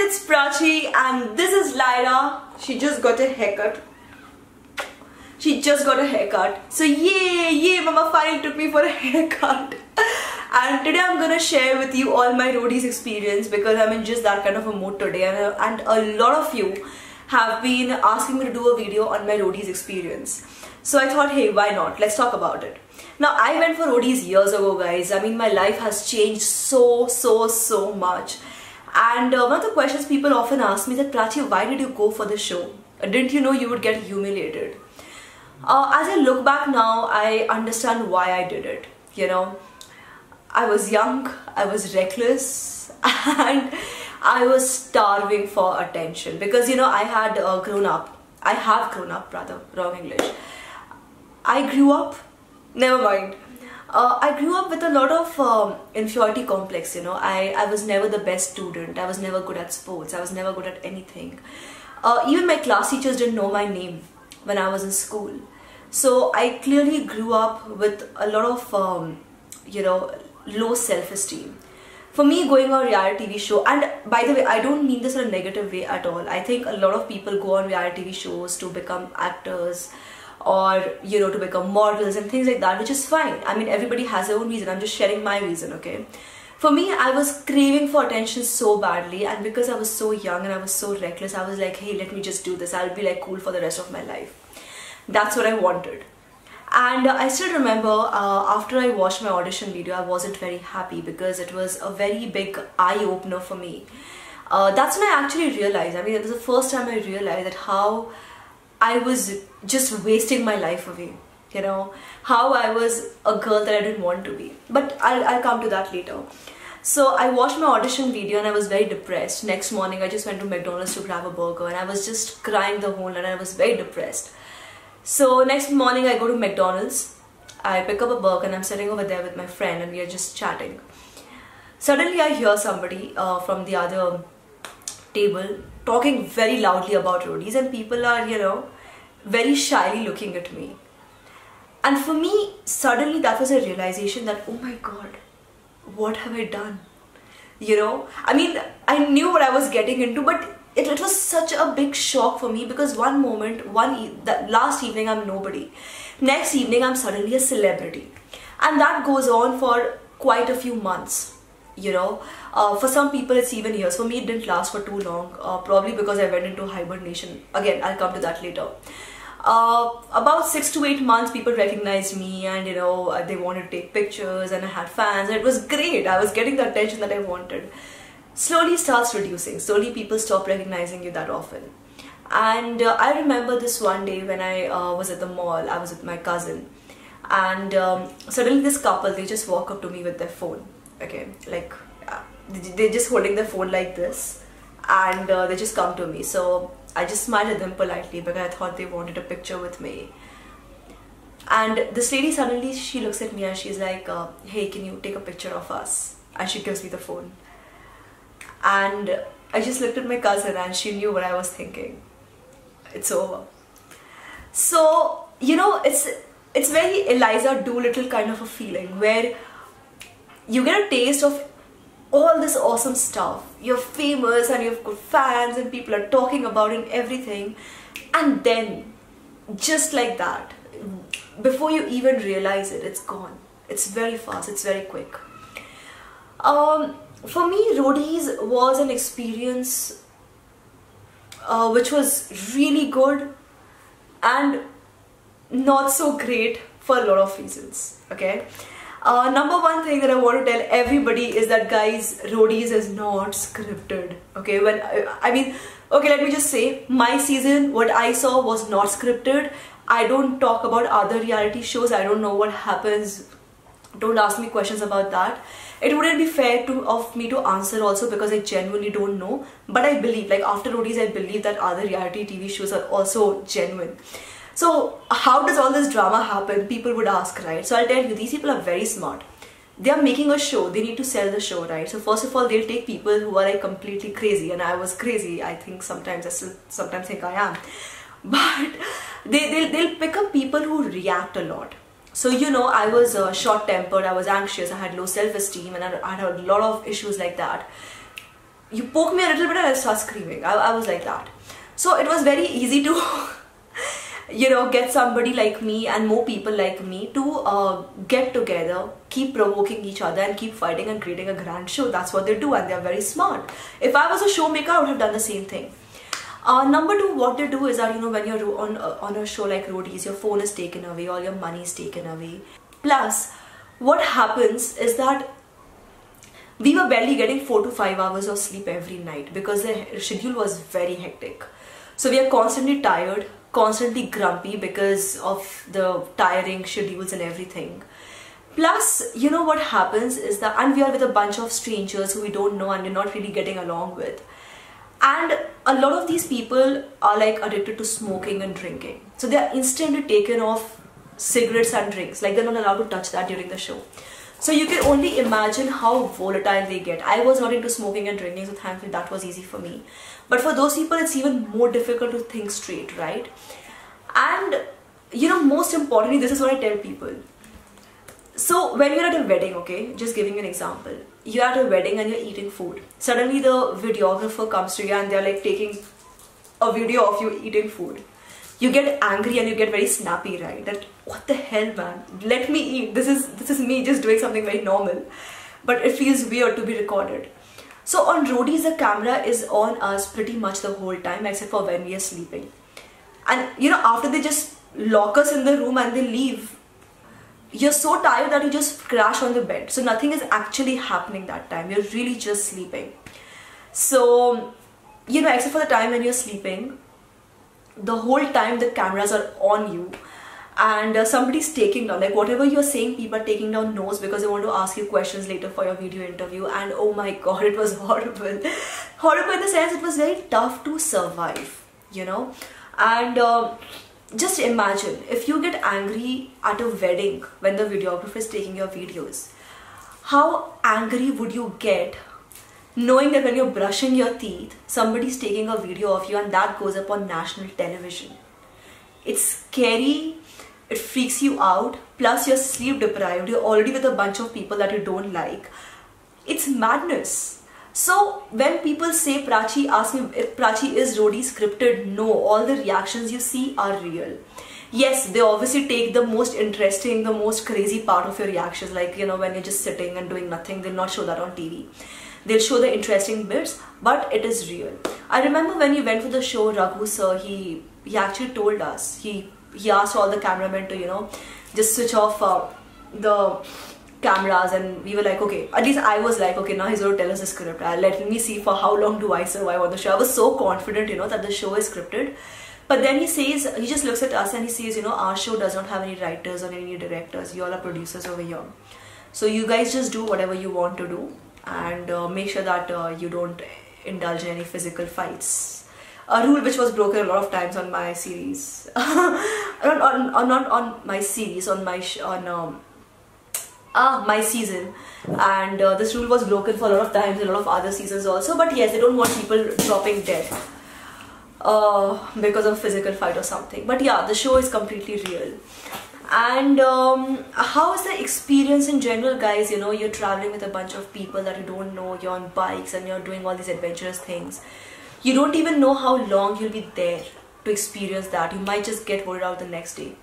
it's Prachi and this is Lyra. She just got a haircut. So yay, mama finally took me for a haircut. And today I'm gonna share with you all my roadies experience because I'm in just that kind of a mood today, and a lot of you have been asking me to do a video on my roadies experience. So I thought, hey, why not? Let's talk about it. Now, I went for roadies years ago, guys. I mean, my life has changed so much. And one of the questions people often ask me is that, Prachi, why did you go for the show? Didn't you know you would get humiliated? As I look back now, I understand why I did it. You know, I was young, I was reckless, and I was starving for attention because, you know, I have grown up rather, wrong English. I grew up, never mind. I grew up with a lot of inferiority complex, you know. I was never the best student, I was never good at sports, I was never good at anything. Even my class teachers didn't know my name when I was in school. So I clearly grew up with a lot of, you know, low self-esteem. For me, going on a reality TV show, and by the way, I don't mean this in a negative way at all. I think a lot of people go on reality TV shows to become actors or, you know, to become models and things like that, which is fine. I mean, everybody has their own reason. I'm just sharing my reason, okay? For me, I was craving for attention so badly, and because I was so young and I was so reckless, I was like, hey, let me just do this. I'll be like cool for the rest of my life. That's what I wanted. And I still remember after I watched my audition video, I wasn't very happy because it was a very big eye-opener for me. That's when I actually realized, I mean, it was the first time I realized that how I was just wasting my life away. You know, how I was a girl that I didn't want to be. But I'll come to that later. So I watched my audition video and I was very depressed. Next morning, I just went to McDonald's to grab a burger and I was just crying the whole night and I was very depressed. So next morning I go to McDonald's, I pick up a burger and I'm sitting over there with my friend and we are just chatting. Suddenly I hear somebody from the other table talking very loudly about roadies, and people are, you know, very shyly looking at me. And for me, suddenly that was a realization that, oh my god, what have I done? You know, I mean, I knew what I was getting into, but it was such a big shock for me because one moment, that last evening I'm nobody. Next evening I'm suddenly a celebrity. And that goes on for quite a few months, you know. For some people it's even years. For me it didn't last for too long, probably because I went into hibernation. Again, I'll come to that later. About 6 to 8 months people recognized me and, you know, they wanted to take pictures and I had fans and it was great. I was getting the attention that I wanted. Slowly starts reducing. Slowly people stop recognizing you that often. And I remember this one day when I was at the mall, I was with my cousin, and suddenly this couple, they just walk up to me with their phone, okay, like they're just holding their phone like this, and they just come to me. So I just smiled at them politely because I thought they wanted a picture with me. And this lady suddenly, she looks at me and she's like, hey, can you take a picture of us? And she gives me the phone. And I just looked at my cousin and she knew what I was thinking. It's over. So, you know, it's very Eliza Doolittle kind of a feeling where you get a taste of all this awesome stuff. You're famous and you've got fans and people are talking about it and everything. And then, just like that, before you even realize it, it's gone. It's very fast, it's very quick. For me, roadies was an experience which was really good and not so great for a lot of reasons, okay? Number one thing that I want to tell everybody is that, guys, roadies is not scripted, okay? I mean, okay, let me just say, my season, what I saw was not scripted. I don't talk about other reality shows. I don't know what happens. Don't ask me questions about that. It wouldn't be fair of me to answer also because I genuinely don't know. But I believe, like after roadies, I believe that other reality TV shows are also genuine. So how does all this drama happen? People would ask, right? So I'll tell you, these people are very smart. They are making a show. They need to sell the show, right? So first of all, they'll take people who are like completely crazy. And I was crazy. I think sometimes, I still sometimes think I am. But they'll pick up people who react a lot. So, you know, I was short-tempered, I was anxious, I had low self-esteem, and I had a lot of issues like that. you poke me a little bit and I'll start screaming. I was like that. So it was very easy to you know, get somebody like me and more people like me to get together, keep provoking each other and keep fighting and creating a grand show. That's what they do, and they're very smart. If I was a showmaker, I would have done the same thing. Number two, what they do is that, you know, when you're on a show like Roadies, your phone is taken away, all your money is taken away. Plus, what happens is that we were barely getting 4 to 5 hours of sleep every night because the schedule was very hectic. So we are constantly tired, constantly grumpy because of the tiring schedules and everything. Plus, you know what happens is that, and we are with a bunch of strangers who we don't know and we're not really getting along with. And a lot of these people are like addicted to smoking and drinking. So they are instantly taken off cigarettes and drinks. Like, they're not allowed to touch that during the show. So you can only imagine how volatile they get. I was not into smoking and drinking, so thankfully that was easy for me. But for those people, it's even more difficult to think straight, right? And, you know, most importantly, this is what I tell people. So when you're at a wedding, okay, just giving you an example. You're at a wedding and you're eating food. Suddenly the videographer comes to you and they're like taking a video of you eating food. You get angry and you get very snappy, right? That, what the hell, man? Let me eat. This is me just doing something very normal. But it feels weird to be recorded. So on Roadies, the camera is on us pretty much the whole time, except for when we are sleeping. And, you know, after they just lock us in the room and they leave, you're so tired that you just crash on the bed. So nothing is actually happening that time. You're really just sleeping. So, you know, except for the time when you're sleeping, the whole time the cameras are on you and somebody's taking down, like whatever you're saying, people are taking down notes because they want to ask you questions later for your video interview. And oh my god, it was horrible. Horrible in the sense it was very tough to survive, you know. And just imagine if you get angry at a wedding when the videographer is taking your videos. How angry would you get knowing that when you're brushing your teeth, somebody's taking a video of you and that goes up on national television? It's scary, it freaks you out, plus you're sleep deprived, you're already with a bunch of people that you don't like. It's madness. So when people say, Prachi, ask me if Prachi is Roadies scripted, no, all the reactions you see are real. Yes, they obviously take the most interesting, the most crazy part of your reactions, like, you know, when you're just sitting and doing nothing, they'll not show that on TV. They'll show the interesting bits, but it is real. I remember when we went for the show, Raghu sir, he actually told us, he asked all the cameramen to, you know, just switch off the cameras, and we were like, okay, at least I was like, okay, now he's going to tell us the script. Let me see for how long do I survive on the show. I was so confident, you know, that the show is scripted. But then he says, he just looks at us and he says, you know, our show does not have any writers or any directors. You all are producers over here. So you guys just do whatever you want to do. And make sure that you don't indulge in any physical fights. A rule which was broken a lot of times on my series. not on my series, on my my season. And this rule was broken for a lot of times in a lot of other seasons also. But yes, they don't want people dropping dead because of a physical fight or something. But yeah, the show is completely real. And how is the experience in general, guys? You know, you're traveling with a bunch of people that you don't know, you're on bikes and you're doing all these adventurous things. You don't even know how long you'll be there to experience that. You might just get voted out the next day.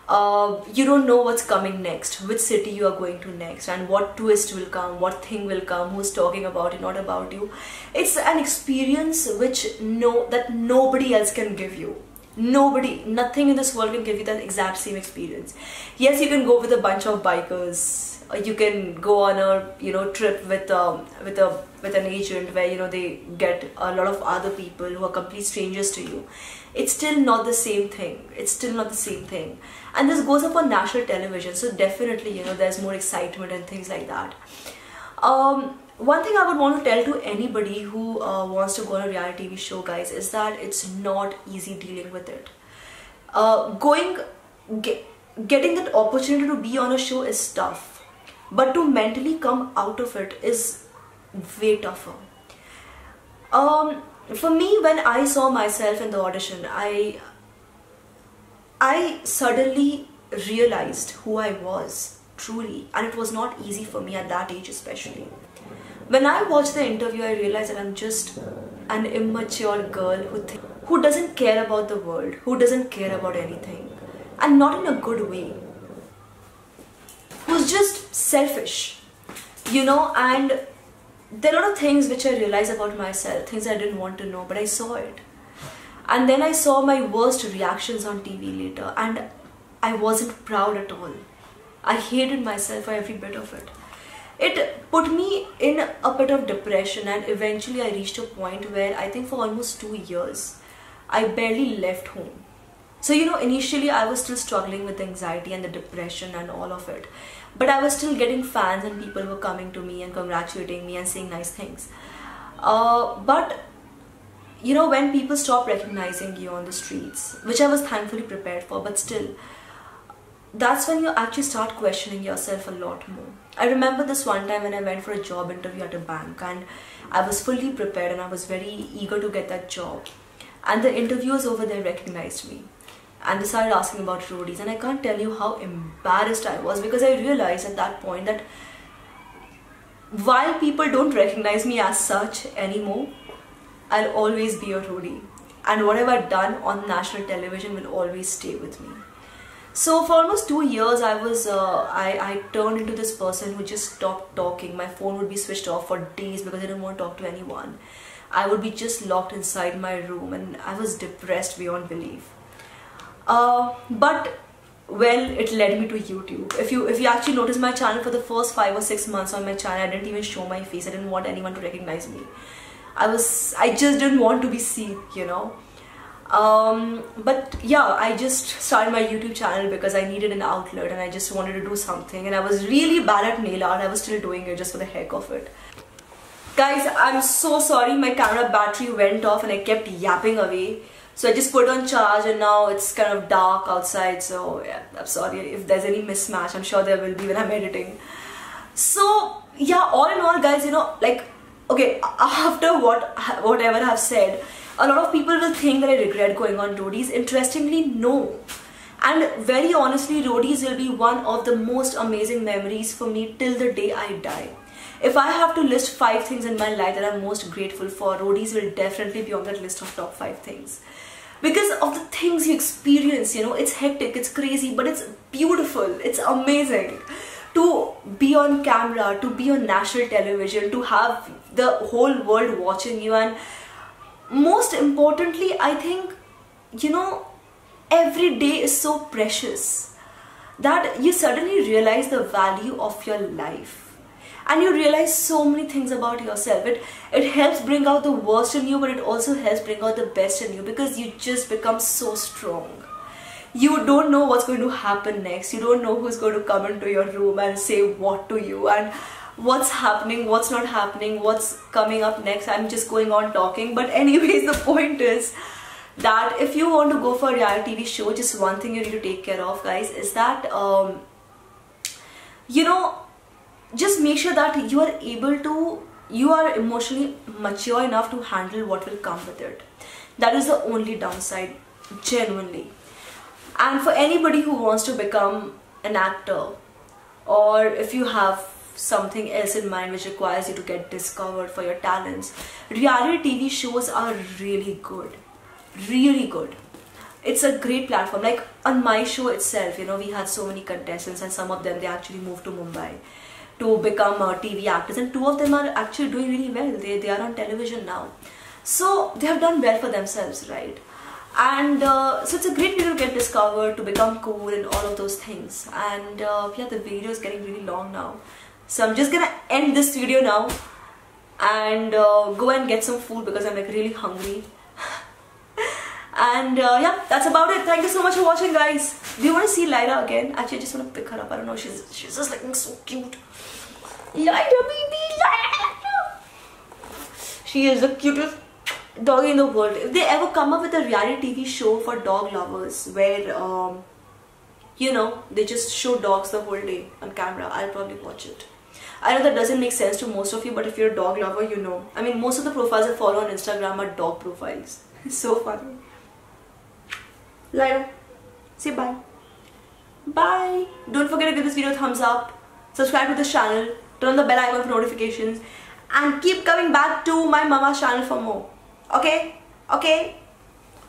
You don't know what's coming next, which city you are going to next, and what twist will come, what thing will come, who's talking about it, not about you. It's an experience which that nobody else can give you. Nobody, nothing in this world can give you that exact same experience. Yes, you can go with a bunch of bikers, or you can go on a, you know, trip with an agent where, you know, they get a lot of other people who are complete strangers to you. It's still not the same thing. It's still not the same thing. And this goes up on national television, so definitely, you know, there's more excitement and things like that. One thing I would want to tell to anybody who wants to go on a reality TV show, guys, is that it's not easy dealing with it. Getting that opportunity to be on a show is tough, but to mentally come out of it is way tougher. For me, when I saw myself in the audition, I suddenly realized who I was, truly, and it was not easy for me at that age especially. When I watched the interview, I realized that I'm just an immature girl who doesn't care about the world, who doesn't care about anything, and not in a good way, who's just selfish, you know. And there are a lot of things which I realized about myself, things I didn't want to know, but I saw it. And then I saw my worst reactions on TV later, and I wasn't proud at all. I hated myself for every bit of it. It put me in a bit of depression, and eventually I reached a point where I think for almost 2 years, I barely left home. So, you know, initially I was still struggling with anxiety and the depression and all of it. But I was still getting fans, and people were coming to me and congratulating me and saying nice things. But, you know, when people stop recognizing you on the streets, which I was thankfully prepared for, but still, that's when you actually start questioning yourself a lot more. I remember this one time when I went for a job interview at a bank, and I was fully prepared and I was very eager to get that job. And the interviewers over there recognized me, and they started asking about roadies, and I can't tell you how embarrassed I was, because I realized at that point that while people don't recognize me as such anymore, I'll always be a roadie, and whatever I've done on national television will always stay with me. So for almost 2 years, I turned into this person who just stopped talking. My phone would be switched off for days because I didn't want to talk to anyone. I would be just locked inside my room, and I was depressed beyond belief. But well, it led me to YouTube. If you actually notice my channel, for the first 5 or 6 months on my channel, I didn't even show my face. I didn't want anyone to recognize me. I just didn't want to be seen, you know. But yeah, I just started my YouTube channel because I needed an outlet, and I just wanted to do something, and I was really bad at nail art. I was still doing it just for the heck of it. Guys, I'm so sorry, my camera battery went off and I kept yapping away. So I just put it on charge, and now it's kind of dark outside, so yeah, I'm sorry if there's any mismatch. I'm sure there will be when I'm editing. So yeah, all in all, guys, you know, like, okay, after whatever I've said, a lot of people will think that I regret going on roadies. Interestingly, no. And very honestly, roadies will be one of the most amazing memories for me till the day I die. If I have to list 5 things in my life that I'm most grateful for, roadies will definitely be on that list of top 5 things. Because of the things you experience, you know, it's hectic, it's crazy, but it's beautiful, it's amazing. To be on camera, to be on national television, to have the whole world watching you, and most importantly, I think, you know, every day is so precious that you suddenly realize the value of your life. And you realize so many things about yourself. It helps bring out the worst in you, but it also helps bring out the best in you, because you just become so strong. You don't know what's going to happen next. You don't know who's going to come into your room and say what to you, and what's happening, what's not happening, what's coming up next. I'm just going on talking, but anyways, the point is that if you want to go for a reality TV show, just one thing you need to take care of, guys, is that you know, just make sure that you are emotionally mature enough to handle what will come with it. That is the only downside, genuinely. And for anybody who wants to become an actor, or if you have something else in mind which requires you to get discovered for your talents, reality TV shows are really good. Really good. It's a great platform. Like on my show itself, you know, we had so many contestants, and some of them, they actually moved to Mumbai to become TV actors, and 2 of them are actually doing really well. They are on television now, so they have done well for themselves, right? And so it's a great way to get discovered, to become cool, and all of those things. And yeah, the video is getting really long now, so I'm just gonna end this video now and go and get some food, because I'm like really hungry. And yeah, that's about it. Thank you so much for watching, guys. Do you want to see Lyra again? Actually, I just want to pick her up. I don't know, she's just looking so cute. Lyra, baby, Lyra! She is the cutest dog in the world. If they ever come up with a reality TV show for dog lovers, where you know, they just show dogs the whole day on camera, I'll probably watch it. I know that doesn't make sense to most of you, but if you're a dog lover, you know. I mean, most of the profiles I follow on Instagram are dog profiles. It's so funny. Lyra, say bye. Bye. Don't forget to give this video a thumbs up, subscribe to this channel, turn on the bell icon for notifications, and keep coming back to my mama's channel for more. Okay? Okay?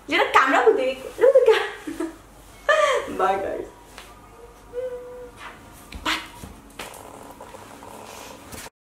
You know, camera ko dekh. Look at the camera. Bye guys.